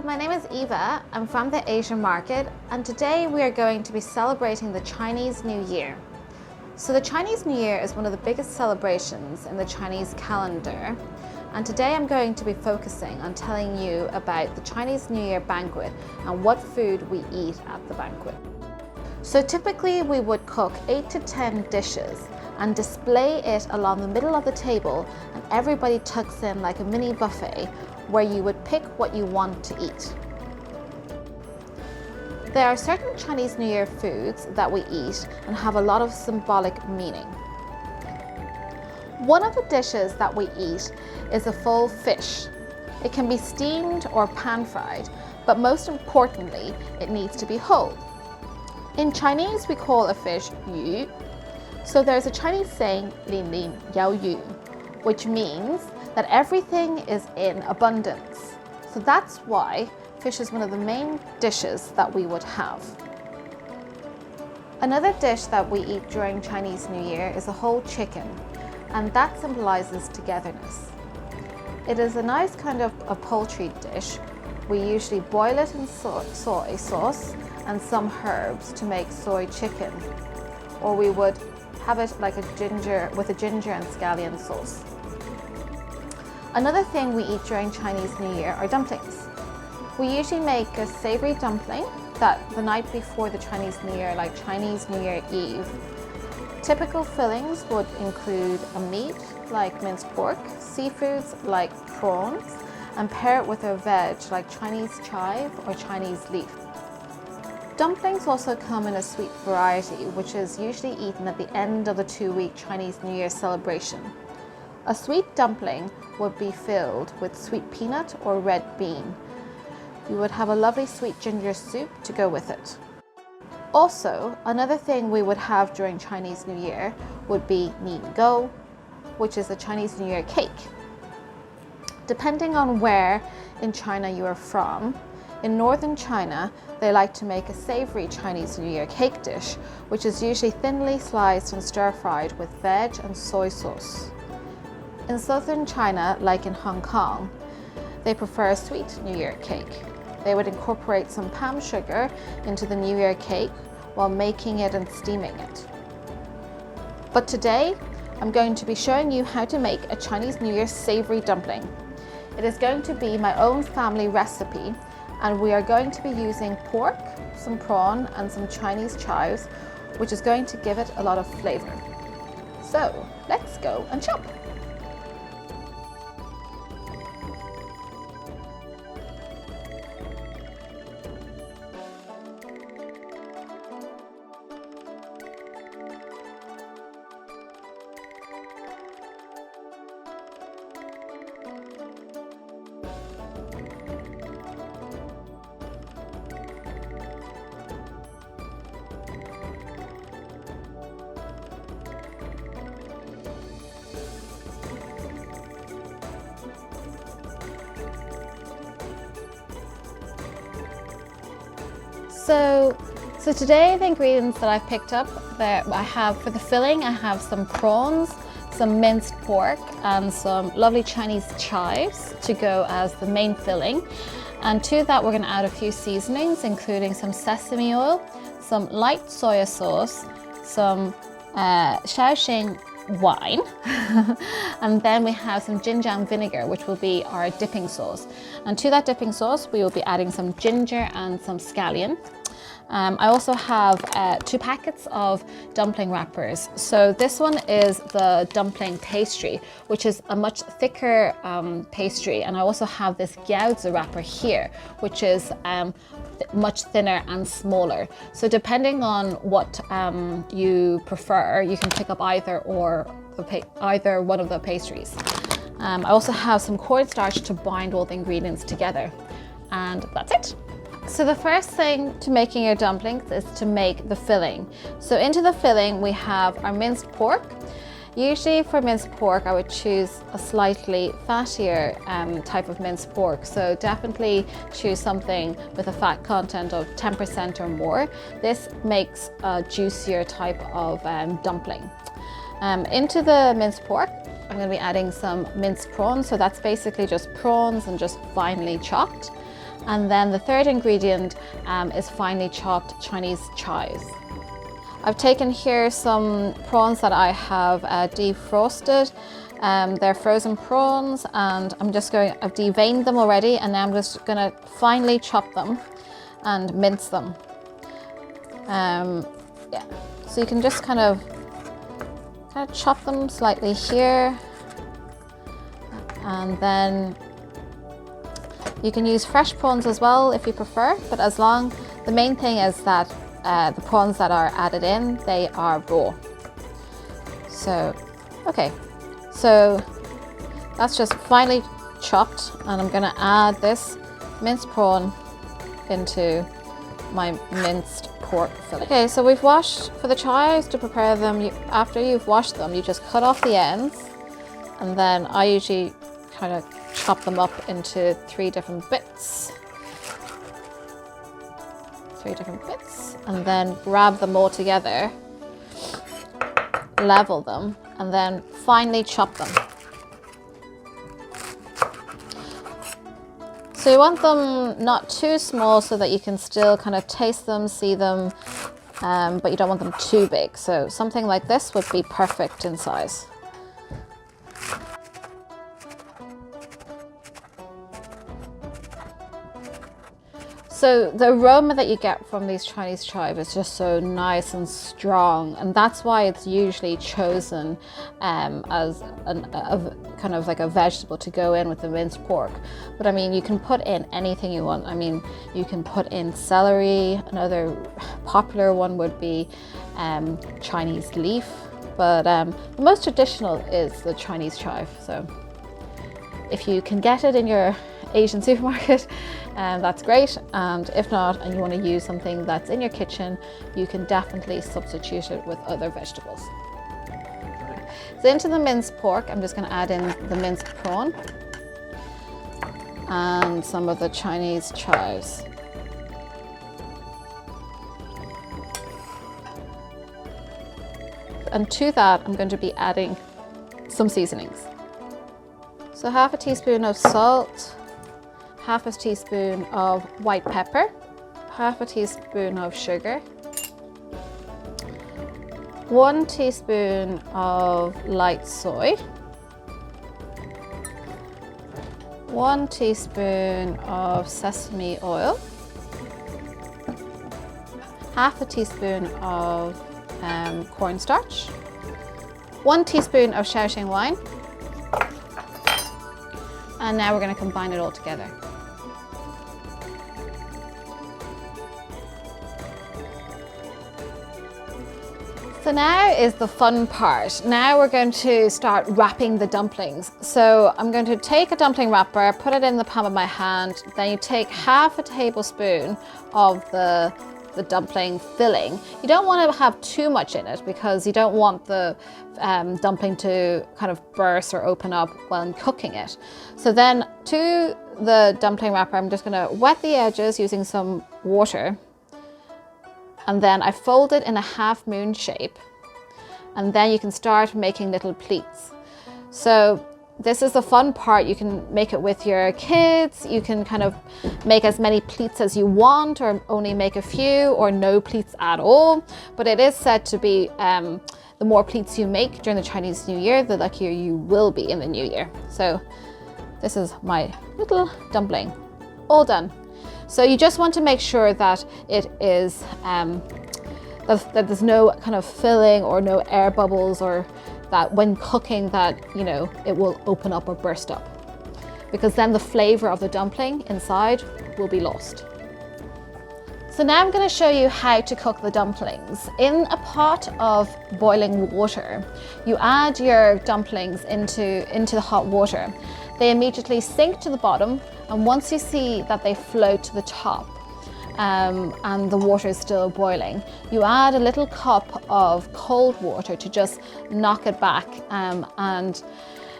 my name is Eva. I'm from the Asian market, and today we are going to be celebrating the Chinese New Year. So the Chinese New Year is one of the biggest celebrations in the Chinese calendar, and today I'm going to be focusing on telling you about the Chinese New Year banquet and what food we eat at the banquet. So typically we would cook 8 to 10 dishes and display it along the middle of the table, and everybody tucks in like a mini buffet where you would pick what you want to eat. There are certain Chinese New Year foods that we eat and have a lot of symbolic meaning. One of the dishes that we eat is a full fish. It can be steamed or pan-fried, but most importantly, it needs to be whole. In Chinese, we call a fish yu. So there's a Chinese saying, 零零有余, which means that everything is in abundance. So that's why fish is one of the main dishes that we would have. Another dish that we eat during Chinese New Year is a whole chicken, and that symbolizes togetherness. It is a nice kind of a poultry dish. We usually boil it in soy sauce and some herbs to make soy chicken, or we would have it like a ginger and scallion sauce. Another thing we eat during Chinese New Year are dumplings. We usually make a savory dumpling that the night before the Chinese New Year, like Chinese New Year Eve. Typical fillings would include a meat like minced pork, seafoods like prawns, and pair it with a veg like Chinese chive or Chinese leaf. Dumplings also come in a sweet variety, which is usually eaten at the end of the 2-week Chinese New Year celebration. A sweet dumpling would be filled with sweet peanut or red bean. You would have a lovely sweet ginger soup to go with it. Also, another thing we would have during Chinese New Year would be nian gou, which is a Chinese New Year cake. Depending on where in China you are from, in northern China, they like to make a savory Chinese New Year cake dish, which is usually thinly sliced and stir-fried with veg and soy sauce. In southern China, like in Hong Kong, they prefer a sweet New Year cake. They would incorporate some palm sugar into the New Year cake while making it and steaming it. But today, I'm going to be showing you how to make a Chinese New Year savory dumpling. It is going to be my own family recipe, and we are going to be using pork, some prawn, and some Chinese chives, which is going to give it a lot of flavor. So, let's go and chop. So today the ingredients that I've picked up there, I have for the filling, I have some prawns, some minced pork, and some lovely Chinese chives to go as the main filling. And to that we're going to add a few seasonings, including some sesame oil, some light soya sauce, some Shaoxing wine, and then we have some Jinjiang vinegar, which will be our dipping sauce. And to that dipping sauce we will be adding some ginger and some scallion. I also have 2 packets of dumpling wrappers. So this one is the dumpling pastry, which is a much thicker pastry, and I also have this gyaozi wrapper here, which is much thinner and smaller. So depending on what you prefer, you can pick up either one of the pastries. I also have some cornstarch to bind all the ingredients together, and that's it. So the first thing to making your dumplings is to make the filling. So into the filling we have our minced pork. Usually for minced pork I would choose a slightly fattier type of minced pork. So definitely choose something with a fat content of 10% or more. This makes a juicier type of dumpling. Into the minced pork I'm going to be adding some minced prawns. So that's basically just prawns and just finely chopped. And then the third ingredient is finely chopped Chinese chives. I've taken here some prawns that I have defrosted. They're frozen prawns, and I've deveined them already, and now I'm just going to finely chop them and mince them. Yeah, so you can just kind of chop them slightly here, and then you can use fresh prawns as well if you prefer, but the main thing is that the prawns that are added in, they are raw. So, okay, so that's just finely chopped, and I'm gonna add this minced prawn into my minced pork fillet. Okay, so we've washed for the chives. To prepare them, after you've washed them, you just cut off the ends, and then I usually kind of chop them up into three different bits, and then grab them all together, level them, and then finely chop them. So you want them not too small so that you can still kind of taste them, see them, but you don't want them too big. So something like this would be perfect in size. So the aroma that you get from these Chinese chive is just so nice and strong, and that's why it's usually chosen as kind of like a vegetable to go in with the minced pork. But I mean, you can put in anything you want. I mean, you can put in celery. Another popular one would be Chinese leaf, but the most traditional is the Chinese chive. So if you can get it in your Asian supermarket, that's great, and if not, and you want to use something that's in your kitchen, you can definitely substitute it with other vegetables. So into the minced pork, I'm just going to add in the minced prawn and some of the Chinese chives. And to that, I'm going to be adding some seasonings. So half a teaspoon of salt, half a teaspoon of white pepper, half a teaspoon of sugar, 1 teaspoon of light soy, 1 teaspoon of sesame oil, half a teaspoon of cornstarch, 1 teaspoon of Shaoxing wine, and now we're going to combine it all together. So now is the fun part. Now we're going to start wrapping the dumplings. So I'm going to take a dumpling wrapper, put it in the palm of my hand, then you take half a tablespoon of the dumpling filling. You don't want to have too much in it because you don't want the dumpling to kind of burst or open up while cooking it. So then to the dumpling wrapper, I'm just going to wet the edges using some water. And then I fold it in a half moon shape, and then you can start making little pleats. So this is the fun part. You can make it with your kids. You can kind of make as many pleats as you want, or only make a few, or no pleats at all. But it is said to be the more pleats you make during the Chinese New Year, the luckier you will be in the new year. So this is my little dumpling, all done. So you just want to make sure that it is, that there's no kind of filling or no air bubbles, or that when cooking that, you know, it will open up or burst up, because then the flavor of the dumpling inside will be lost. So now I'm going to show you how to cook the dumplings. In a pot of boiling water, you add your dumplings into the hot water. They immediately sink to the bottom, and once you see that they float to the top and the water is still boiling, you add a little cup of cold water to just knock it back, and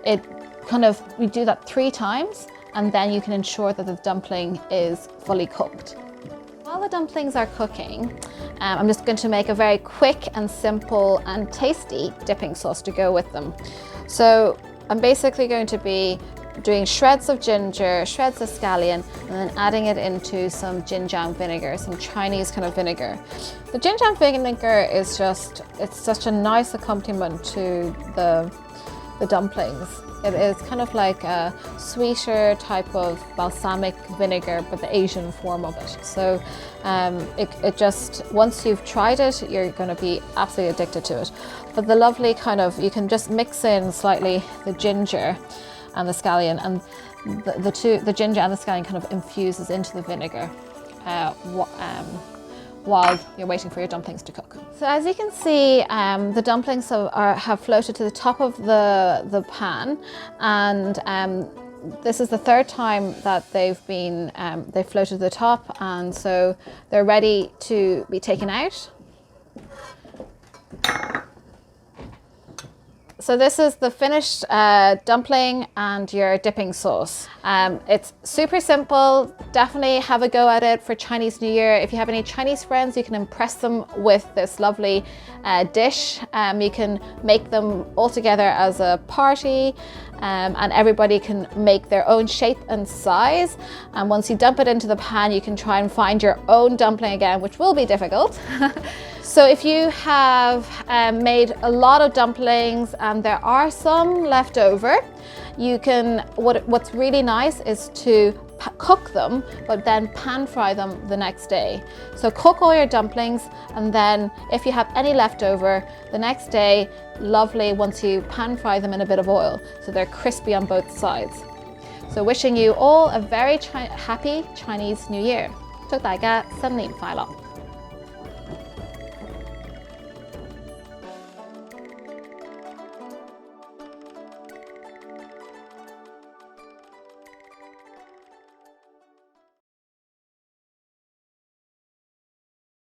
it kind of, we do that 3 times, and then you can ensure that the dumpling is fully cooked. While the dumplings are cooking, I'm just going to make a very quick and simple and tasty dipping sauce to go with them. So I'm basically going to be doing shreds of ginger, shreds of scallion, and then adding it into some Jinjiang vinegar, some Chinese kind of vinegar. The Jinjiang vinegar is just, it's such a nice accompaniment to the dumplings. It is kind of like a sweeter type of balsamic vinegar, but the Asian form of it. So it just, once you've tried it, you're going to be absolutely addicted to it. But the lovely kind of, you can just mix in slightly the ginger and the scallion, and the ginger and the scallion kind of infuses into the vinegar while you're waiting for your dumplings to cook. So as you can see, the dumplings have floated to the top of the pan, and this is the third time that they've floated to the top, and so they're ready to be taken out. So this is the finished dumpling and your dipping sauce. It's super simple. Definitely have a go at it for Chinese New Year. If you have any Chinese friends, you can impress them with this lovely dish. You can make them all together as a party, and everybody can make their own shape and size. And once you dump it into the pan, you can try and find your own dumpling again, which will be difficult. So if you have made a lot of dumplings and there are some left over, you can, what's really nice is to cook them, but then pan fry them the next day. So cook all your dumplings, and then if you have any left over the next day, lovely once you pan fry them in a bit of oil, so they're crispy on both sides. So wishing you all a very happy Chinese New Year. 祝大家新年快樂!